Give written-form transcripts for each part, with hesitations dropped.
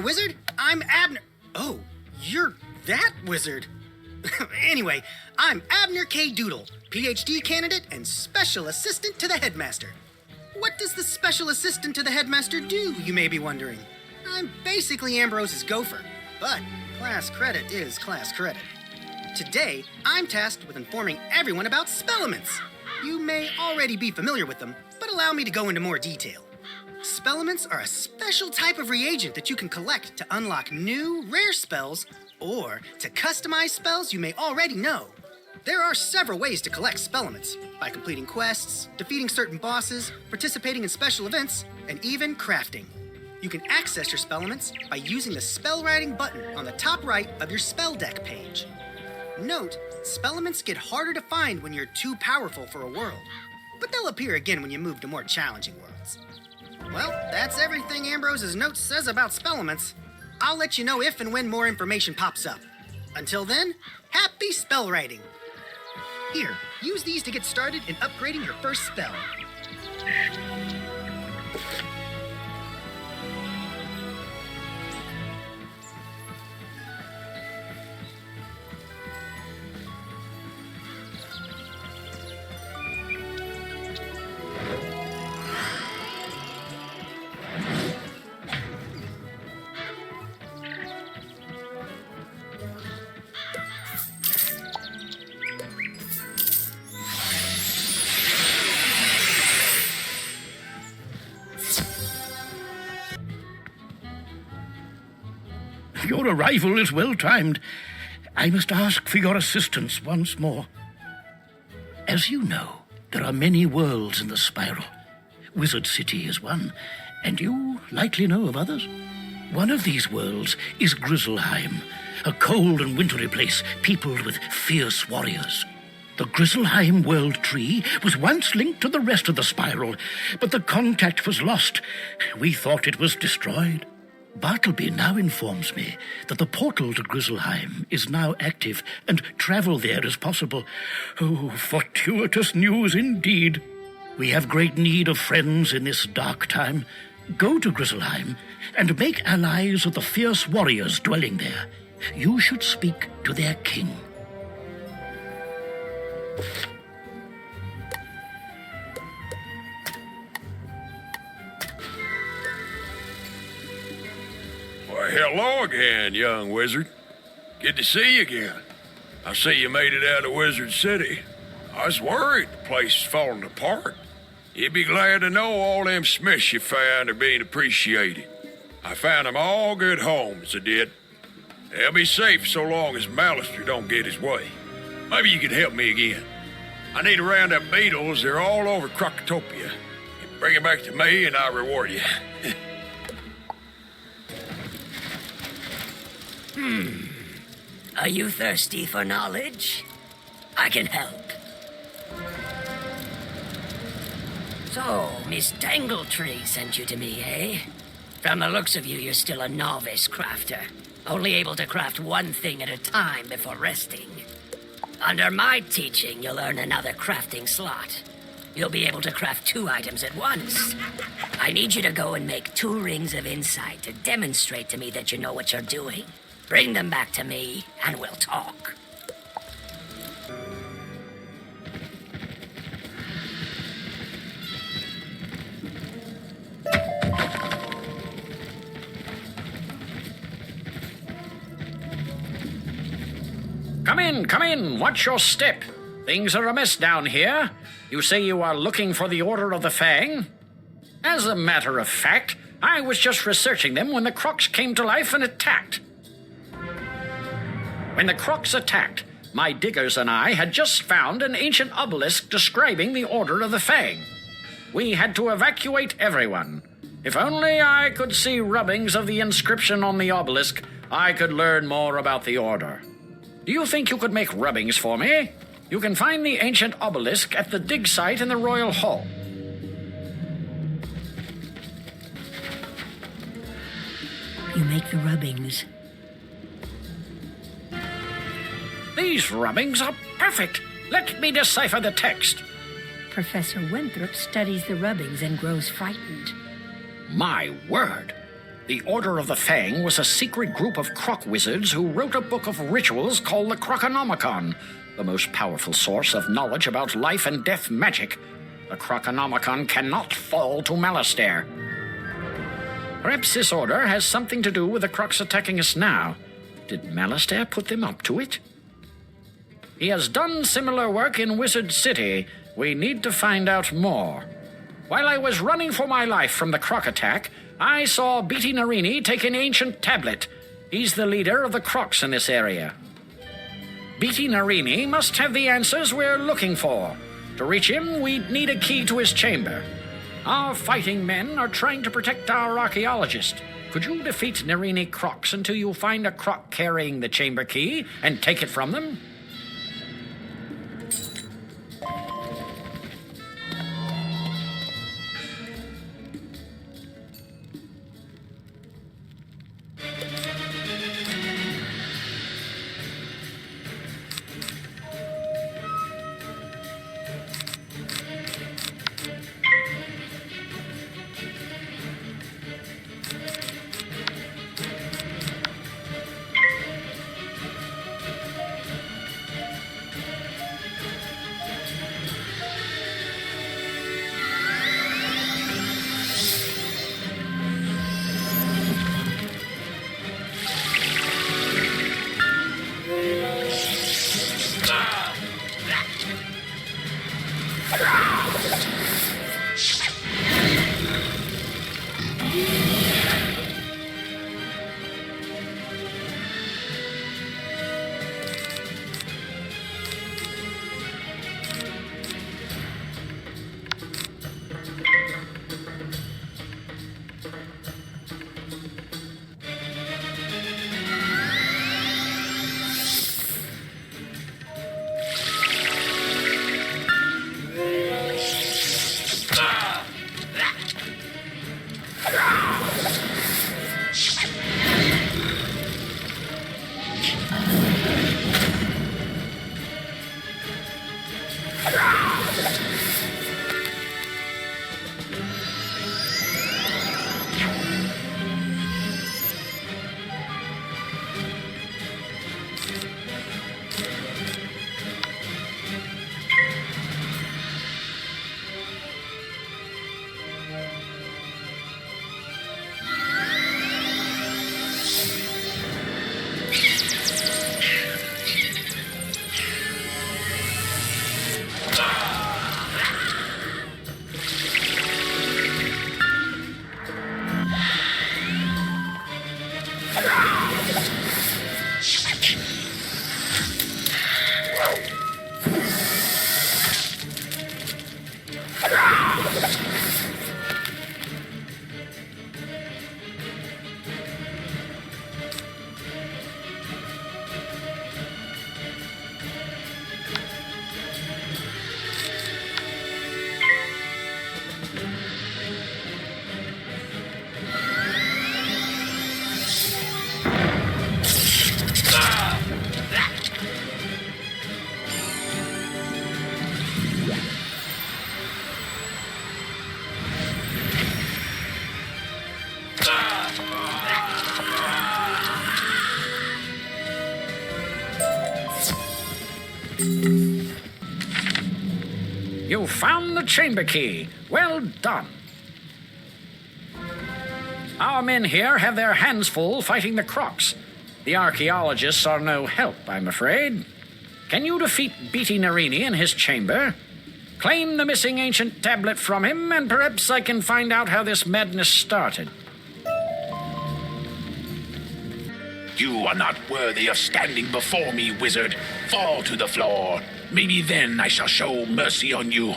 there, Wizard. I'm Abner. Oh, you're that wizard. Anyway, I'm Abner K. Doodle, PhD candidate and special assistant to the headmaster. What does the special assistant to the headmaster do, you may be wondering? I'm basically Ambrose's gopher, but class credit is class credit. Today, I'm tasked with informing everyone about Spellements. You may already be familiar with them, but allow me to go into more detail. Spellements are a special type of reagent that you can collect to unlock new, rare spells or to customize spells you may already know. There are several ways to collect Spellements, by completing quests, defeating certain bosses, participating in special events, and even crafting. You can access your Spellements by using the spell writing button on the top right of your spell deck page. Note, Spellements get harder to find when you're too powerful for a world, but they'll appear again when you move to more challenging worlds. Well, that's everything Ambrose's note says about Spellements. I'll let you know if and when more information pops up. Until then, happy spell writing! Here, use these to get started in upgrading your first spell. Your arrival is well timed. I must ask for your assistance once more. As you know, there are many worlds in the spiral. Wizard City is one, and you likely know of others. One of these worlds is Grizzleheim, a cold and wintry place peopled with fierce warriors. The Grizzleheim World Tree was once linked to the rest of the spiral, but the contact was lost. We thought it was destroyed. Bartleby now informs me that the portal to Grizzleheim is now active and travel there is possible. Oh, fortuitous news indeed. We have great need of friends in this dark time. Go to Grizzleheim and make allies of the fierce warriors dwelling there. You should speak to their king. Why, hello again, young wizard. Good to see you again. I see you made it out of Wizard City. I was worried the place is falling apart. You'd be glad to know all them smiths you found are being appreciated. I found them all good homes, I did. They'll be safe so long as Malister don't get his way. Maybe you could help me again. I need to round up beetles. They're all over Krokotopia. Bring them back to me and I'll reward you. Are you thirsty for knowledge? I can help. So, Miss Dangletree sent you to me, eh? From the looks of you, you're still a novice crafter, only able to craft one thing at a time before resting. Under my teaching, you'll earn another crafting slot. You'll be able to craft 2 items at once. I need you to go and make 2 rings of insight to demonstrate to me that you know what you're doing. Bring them back to me, and we'll talk. Come in, watch your step. Things are amiss down here. You say you are looking for the Order of the Fang? As a matter of fact, I was just researching them when the Crocs came to life and attacked. When the Crocs attacked, my diggers and I had just found an ancient obelisk describing the Order of the Fang. We had to evacuate everyone. If only I could see rubbings of the inscription on the obelisk, I could learn more about the Order. Do you think you could make rubbings for me? You can find the ancient obelisk at the dig site in the Royal Hall. You make the rubbings. These rubbings are perfect. Let me decipher the text. Professor Winthrop studies the rubbings and grows frightened. My word. The Order of the Fang was a secret group of croc wizards who wrote a book of rituals called the Croconomicon, the most powerful source of knowledge about life and death magic. The Croconomicon cannot fall to Malastair. Perhaps this order has something to do with the crocs attacking us now. Did Malastair put them up to it? He has done similar work in Wizard City. We need to find out more. While I was running for my life from the croc attack, I saw Beatty Narini take an ancient tablet. He's the leader of the crocs in this area. Beatty Narini must have the answers we're looking for. To reach him, we'd need a key to his chamber. Our fighting men are trying to protect our archaeologist. Could you defeat Narini crocs until you find a croc carrying the chamber key and take it from them? You found the chamber key. Well done. Our men here have their hands full fighting the crocs. The archaeologists are no help, I'm afraid. Can you defeat Beatty Narini in his chamber? Claim the missing ancient tablet from him, and perhaps I can find out how this madness started. You are not worthy of standing before me, wizard. Fall to the floor. Maybe then I shall show mercy on you.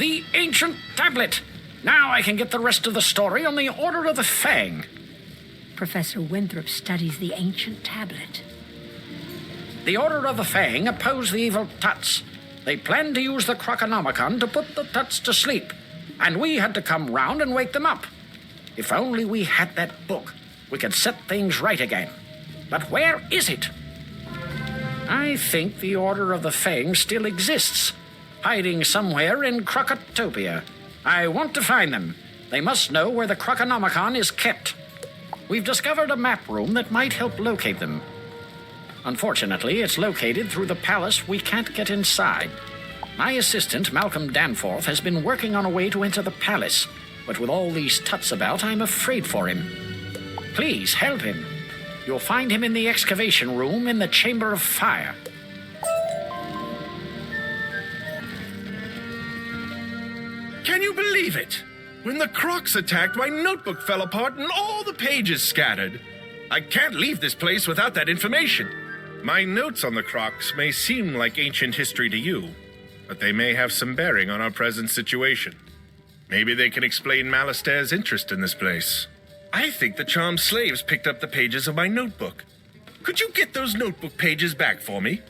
The ancient tablet! Now I can get the rest of the story on the Order of the Fang. Professor Winthrop studies the ancient tablet. The Order of the Fang oppose the evil Tuts. They planned to use the Krokonomicon to put the Tuts to sleep, and we had to come round and wake them up. If only we had that book, we could set things right again. But where is it? I think the Order of the Fang still exists, hiding somewhere in Krokotopia. I want to find them. They must know where the Krokonomicon is kept. We've discovered a map room that might help locate them. Unfortunately, it's located through the palace. We can't get inside. My assistant, Malcolm Danforth, has been working on a way to enter the palace, but with all these Tuts about, I'm afraid for him. Please help him. You'll find him in the excavation room in the Chamber of Fire. Can you believe it? When the Crocs attacked, my notebook fell apart and all the pages scattered. I can't leave this place without that information. My notes on the Crocs may seem like ancient history to you, but they may have some bearing on our present situation. Maybe they can explain Malastaire's interest in this place. I think the charmed slaves picked up the pages of my notebook. Could you get those notebook pages back for me?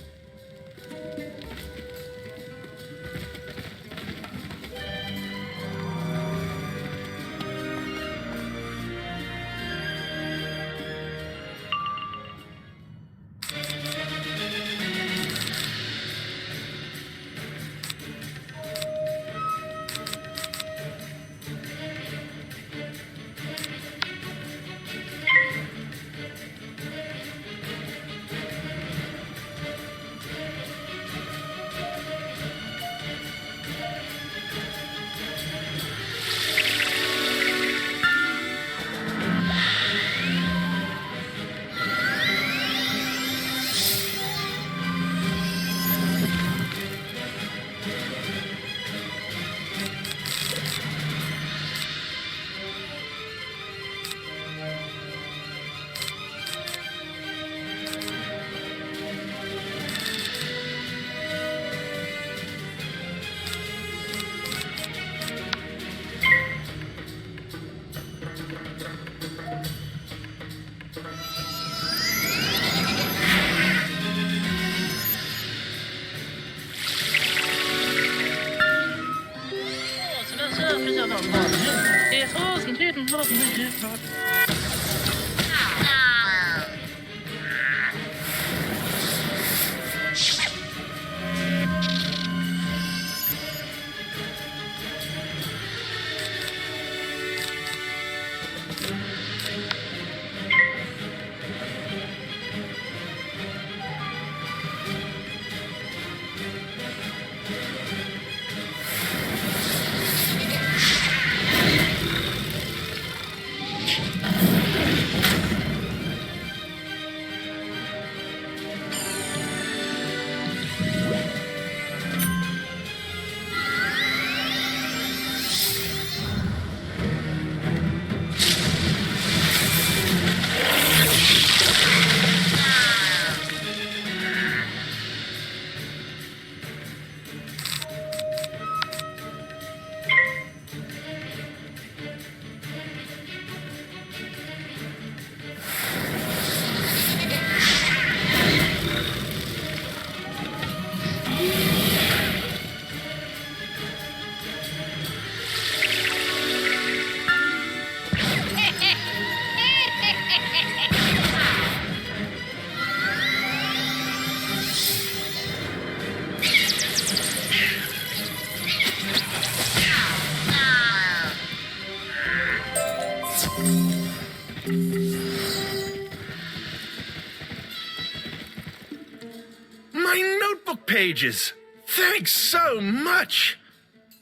My notebook pages! Thanks so much!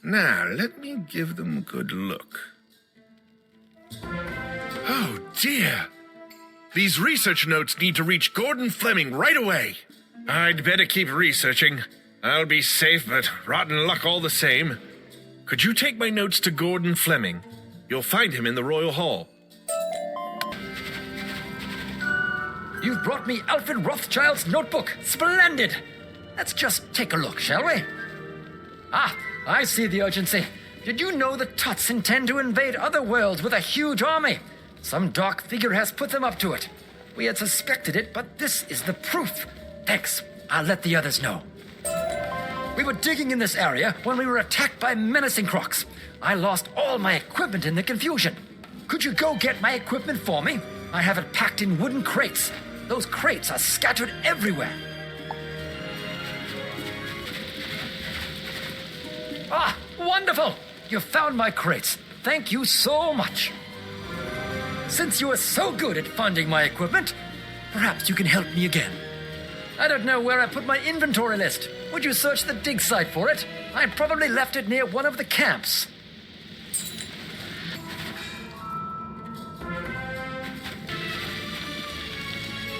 Now, let me give them a good look. Oh, dear. These research notes need to reach Gordon Fleming right away. I'd better keep researching. I'll be safe, but rotten luck all the same. Could you take my notes to Gordon Fleming? You'll find him in the Royal Hall. You've brought me Alfred Rothschild's notebook. Splendid! Let's just take a look, shall we? Ah, I see the urgency. Did you know the Tuts intend to invade other worlds with a huge army? Some dark figure has put them up to it. We had suspected it, but this is the proof. Thanks. I'll let the others know. We were digging in this area when we were attacked by menacing crocs. I lost all my equipment in the confusion. Could you go get my equipment for me? I have it packed in wooden crates. Those crates are scattered everywhere. Ah, wonderful! You found my crates. Thank you so much. Since you are so good at finding my equipment, perhaps you can help me again. I don't know where I put my inventory list. Would you search the dig site for it? I probably left it near one of the camps.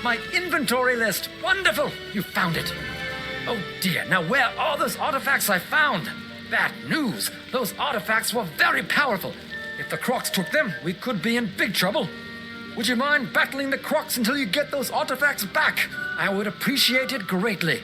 My inventory list! Wonderful! You found it. Oh dear, now where are those artifacts I found? Bad news! Those artifacts were very powerful. If the Crocs took them, we could be in big trouble. Would you mind battling the Crocs until you get those artifacts back? I would appreciate it greatly.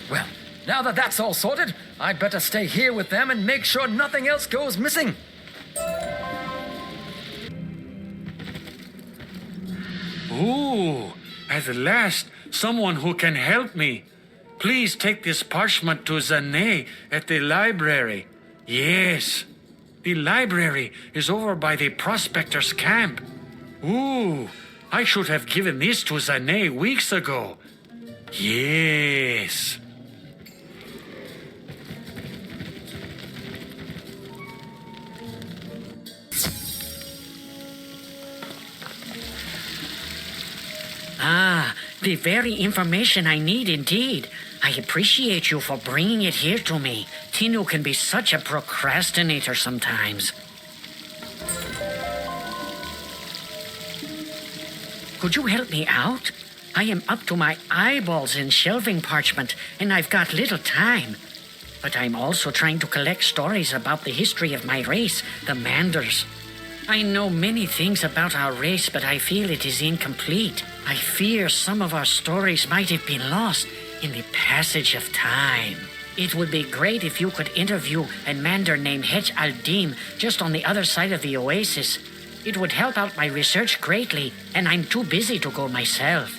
Well, now that that's all sorted, I'd better stay here with them and make sure nothing else goes missing. Ooh, at last, someone who can help me. Please take this parchment to Zane at the library. Yes, the library is over by the prospector's camp. Ooh, I should have given this to Zane weeks ago. Yes. Ah, the very information I need indeed. I appreciate you for bringing it here to me. Tinu can be such a procrastinator sometimes. Could you help me out? I am up to my eyeballs in shelving parchment, and I've got little time. But I'm also trying to collect stories about the history of my race, the Manders. I know many things about our race, but I feel it is incomplete. I fear some of our stories might have been lost in the passage of time. It would be great if you could interview a Mander named Hej Aldim just on the other side of the oasis. It would help out my research greatly, and I'm too busy to go myself.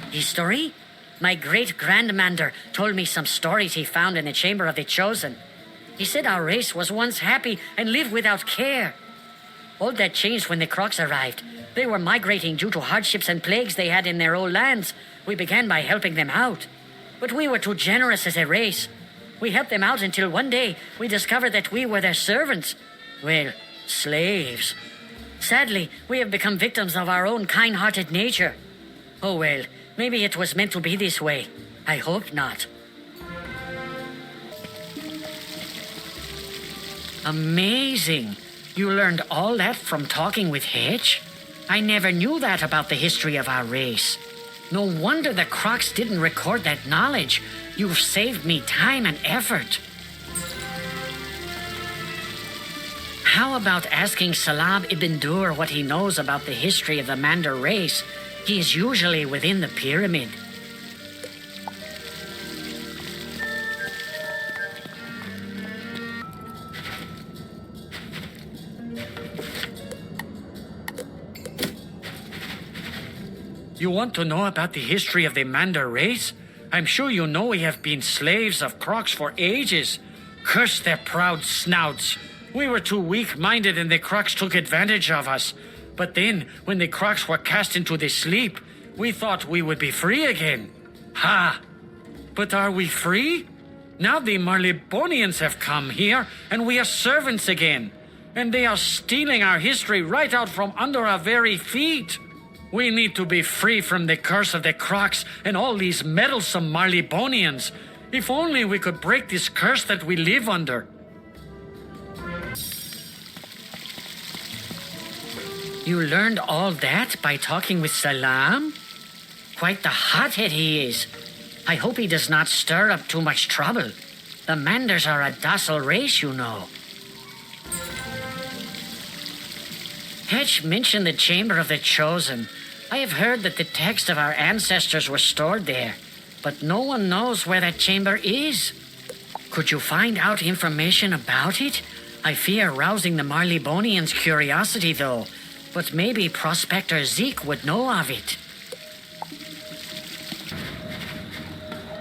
History? My great-grandmander told me some stories he found in the Chamber of the Chosen. He said our race was once happy and lived without care. All that changed when the Crocs arrived. They were migrating due to hardships and plagues they had in their old lands. We began by helping them out. but we were too generous as a race. We helped them out until one day we discovered that we were their servants. Well, slaves. Sadly, we have become victims of our own kind-hearted nature. Oh well, maybe it was meant to be this way. I hope not. Amazing. You learned all that from talking with Hitch? I never knew that about the history of our race. No wonder the Crocs didn't record that knowledge. You've saved me time and effort. How about asking Salab ibn Dur what he knows about the history of the Mandar race? He is usually within the pyramid. You want to know about the history of the Mandar race? I'm sure you know we have been slaves of Crocs for ages. Curse their proud snouts. We were too weak-minded and the Crocs took advantage of us. But then, when the Crocs were cast into the sleep, we thought we would be free again. Ha! But are we free? Now the Marlebonians have come here and we are servants again. And they are stealing our history right out from under our very feet. We need to be free from the curse of the Crocs and all these meddlesome Marlebonians. If only we could break this curse that we live under. You learned all that by talking with Salam? Quite the hothead he is. I hope he does not stir up too much trouble. The Mandars are a docile race, you know. Hetch mentioned the Chamber of the Chosen. I have heard that the texts of our ancestors were stored there, but no one knows where that chamber is. Could you find out information about it? I fear rousing the Marlebonians' curiosity, though, but maybe Prospector Zeke would know of it.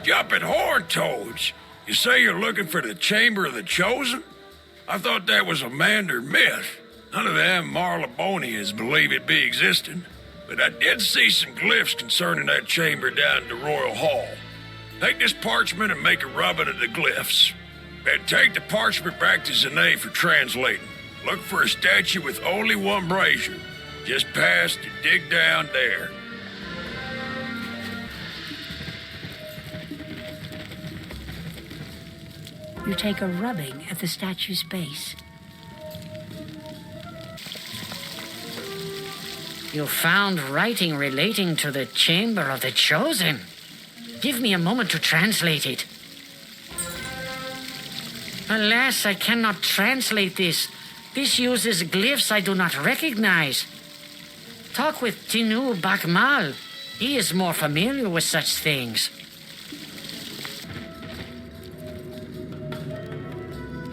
Jumping horn toads! You say you're looking for the Chamber of the Chosen? I thought that was a Mandar myth. None of them Marlebonians believe it be existing. But I did see some glyphs concerning that chamber down in the Royal Hall. Take this parchment and make a rubbing of the glyphs. And take the parchment back to Zane for translating. Look for a statue with only one brazier. Just past and dig down there. You take a rubbing at the statue's base. You found writing relating to the Chamber of the Chosen. Give me a moment to translate it. Alas, I cannot translate this. This uses glyphs I do not recognize. Talk with Tinu Bakmal. He is more familiar with such things.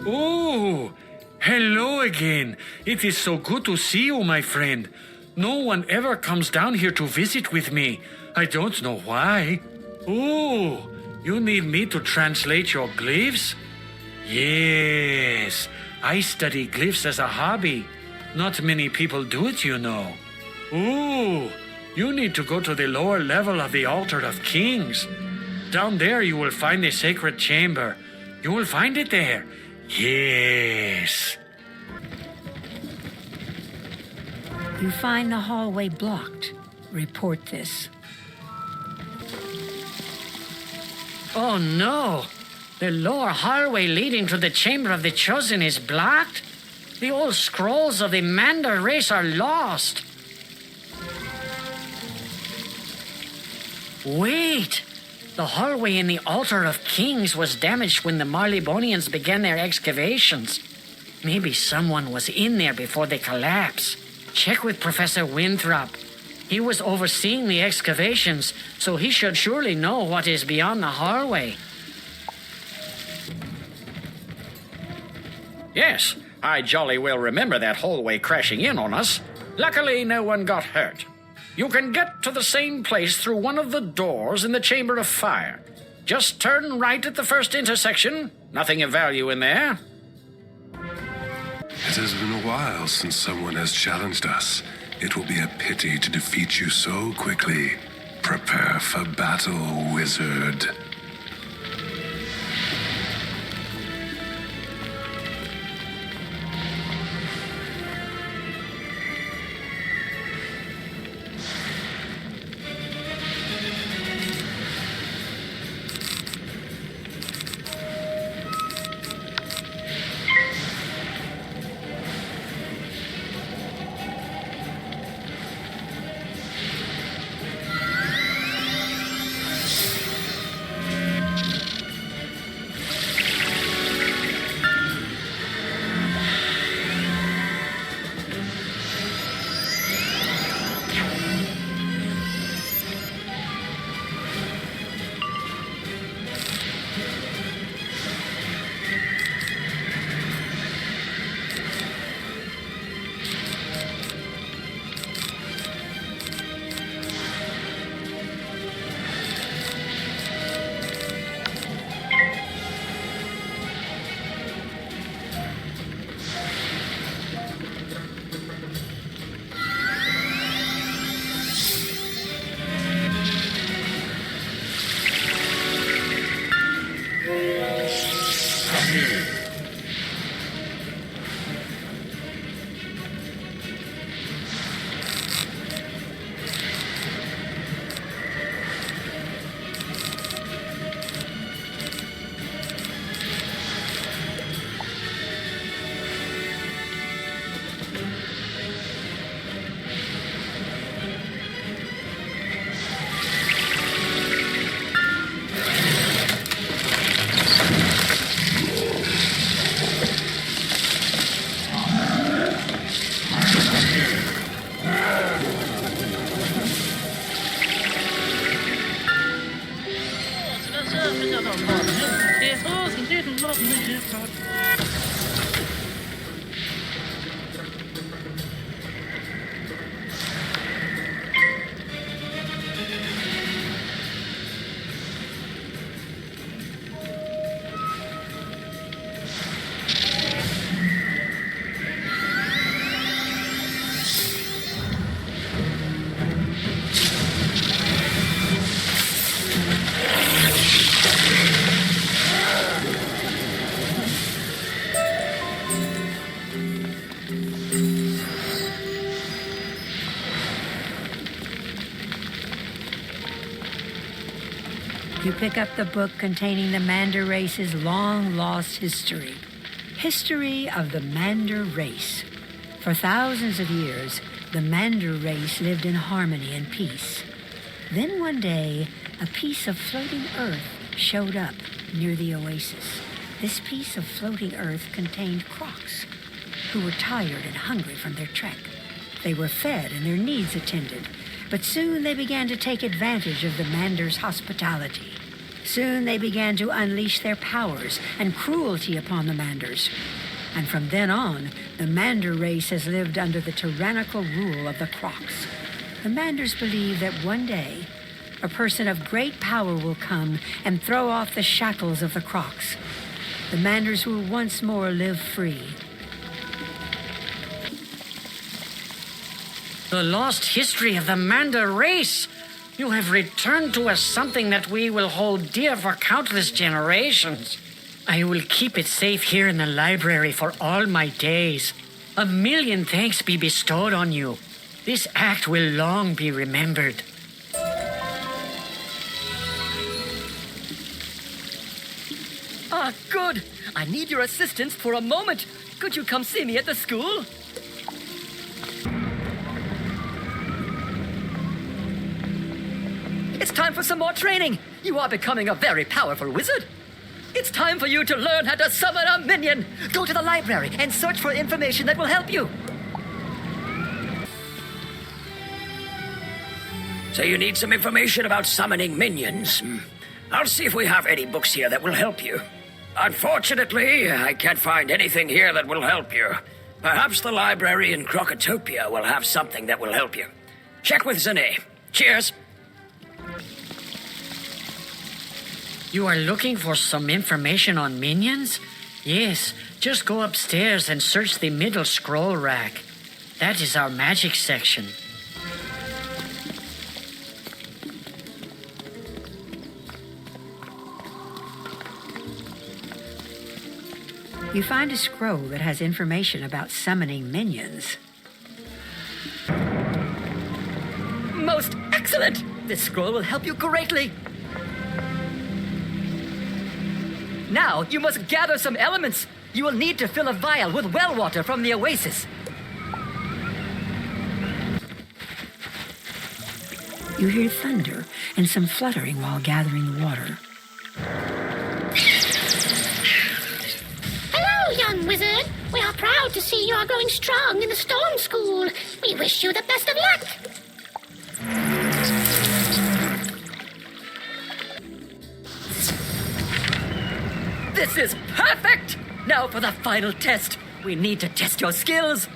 Oh, hello again. It is so good to see you, my friend. No one ever comes down here to visit with me. I don't know why. Oh, you need me to translate your glyphs? Yes, I study glyphs as a hobby. Not many people do it, you know. Oh, you need to go to the lower level of the Altar of Kings. Down there you will find the sacred chamber. You will find it there. Yes. You find the hallway blocked. Report this. Oh no! The lower hallway leading to the Chamber of the Chosen is blocked? The old scrolls of the Mandar race are lost. Wait! The hallway in the Altar of Kings was damaged when the Marlebonians began their excavations. Maybe someone was in there before they collapsed. Check with Professor Winthrop. He was overseeing the excavations, so he should surely know what is beyond the hallway. Yes, I jolly well remember that hallway crashing in on us. Luckily, no one got hurt. You can get to the same place through one of the doors in the Chamber of Fire. Just turn right at the first intersection. Nothing of value in there. It has been a while since someone has challenged us. It will be a pity to defeat you so quickly. Prepare for battle, wizard. you pick up the book containing the Mander race's long-lost history. History of the Mander race. For thousands of years, the Mander race lived in harmony and peace. Then one day, a piece of floating earth showed up near the oasis. This piece of floating earth contained Crocs, who were tired and hungry from their trek. They were fed and their needs attended, but soon they began to take advantage of the Mander's hospitality. Soon they began to unleash their powers and cruelty upon the Manders. And from then on, the Mander race has lived under the tyrannical rule of the Crocs. The Manders believe that one day, a person of great power will come and throw off the shackles of the Crocs. The Manders will once more live free. The lost history of the Mander race. You have returned to us something that we will hold dear for countless generations. I will keep it safe here in the library for all my days. 1,000,000 thanks be bestowed on you. This act will long be remembered. Ah, good. I need your assistance for a moment. Could you come see me at the school? It's time for some more training. You are becoming a very powerful wizard. It's time for you to learn how to summon a minion. Go to the library and search for information that will help you. So you need some information about summoning minions? I'll see if we have any books here that will help you. Unfortunately, I can't find anything here that will help you. Perhaps the library in Krokotopia will have something that will help you. Check with Zane. Cheers. You are looking for some information on minions? Yes, just go upstairs and search the middle scroll rack. That is our magic section. You find a scroll that has information about summoning minions. Most excellent! This scroll will help you greatly. Now, you must gather some elements. You will need to fill a vial with well water from the oasis. You hear thunder and some fluttering while gathering the water. Hello, young wizard. We are proud to see you are growing strong in the Storm School. We wish you the best of luck. This is perfect! Now for the final test. We need to test your skills.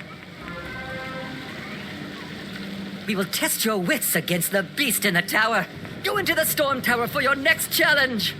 We will test your wits against the beast in the tower. Go into the storm tower for your next challenge.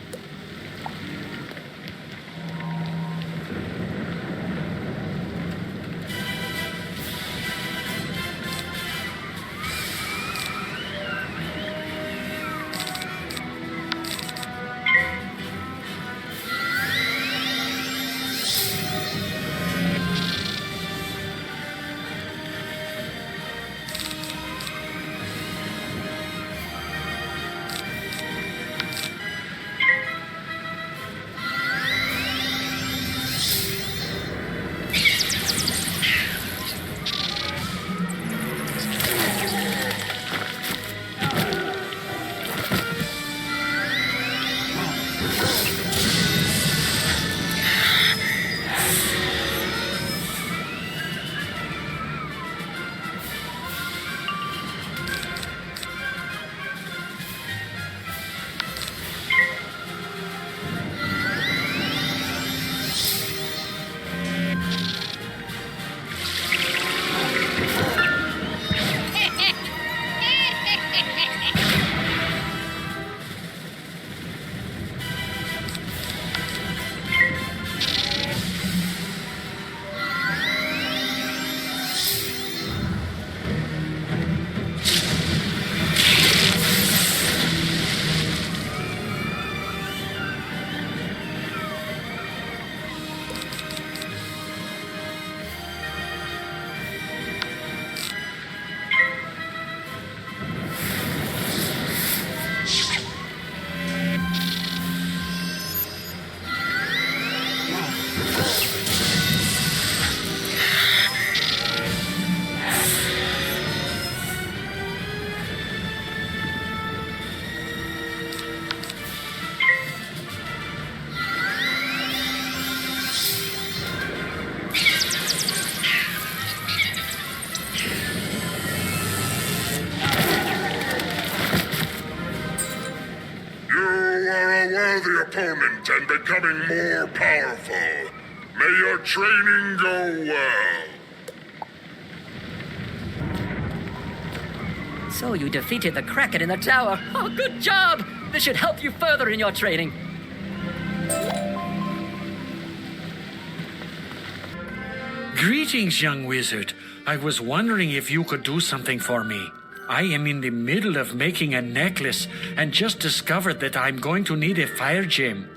strength and becoming more powerful. May your training go well. So you defeated the Kraken in the tower. Oh, good job! This should help you further in your training. Greetings, young wizard. I was wondering if you could do something for me. I am in the middle of making a necklace and just discovered that I'm going to need a fire gem.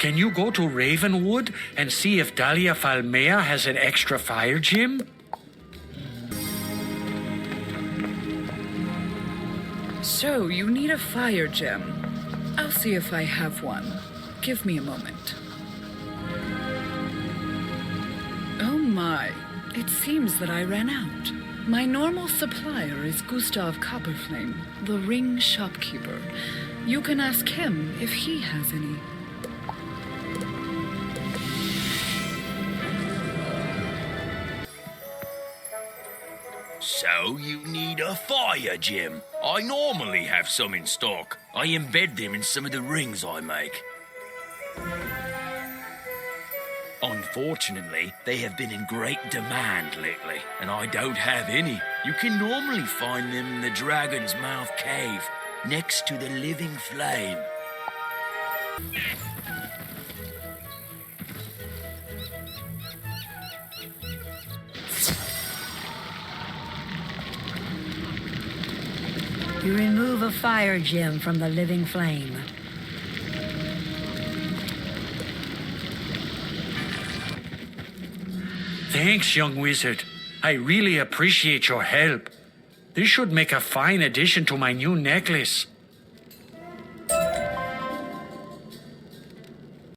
Can you go to Ravenwood and see if Dahlia Falmea has an extra fire gem? So, you need a fire gem. I'll see if I have one. Give me a moment. Oh my, it seems that I ran out. My normal supplier is Gustav Copperflame, the ring shopkeeper. You can ask him if he has any. So you need a fire gem. I normally have some in stock. I embed them in some of the rings I make. Unfortunately, they have been in great demand lately, and I don't have any. You can normally find them in the Dragon's Mouth Cave, next to the Living Flame. You remove a fire gem from the living flame. Thanks, young wizard. I really appreciate your help. This should make a fine addition to my new necklace.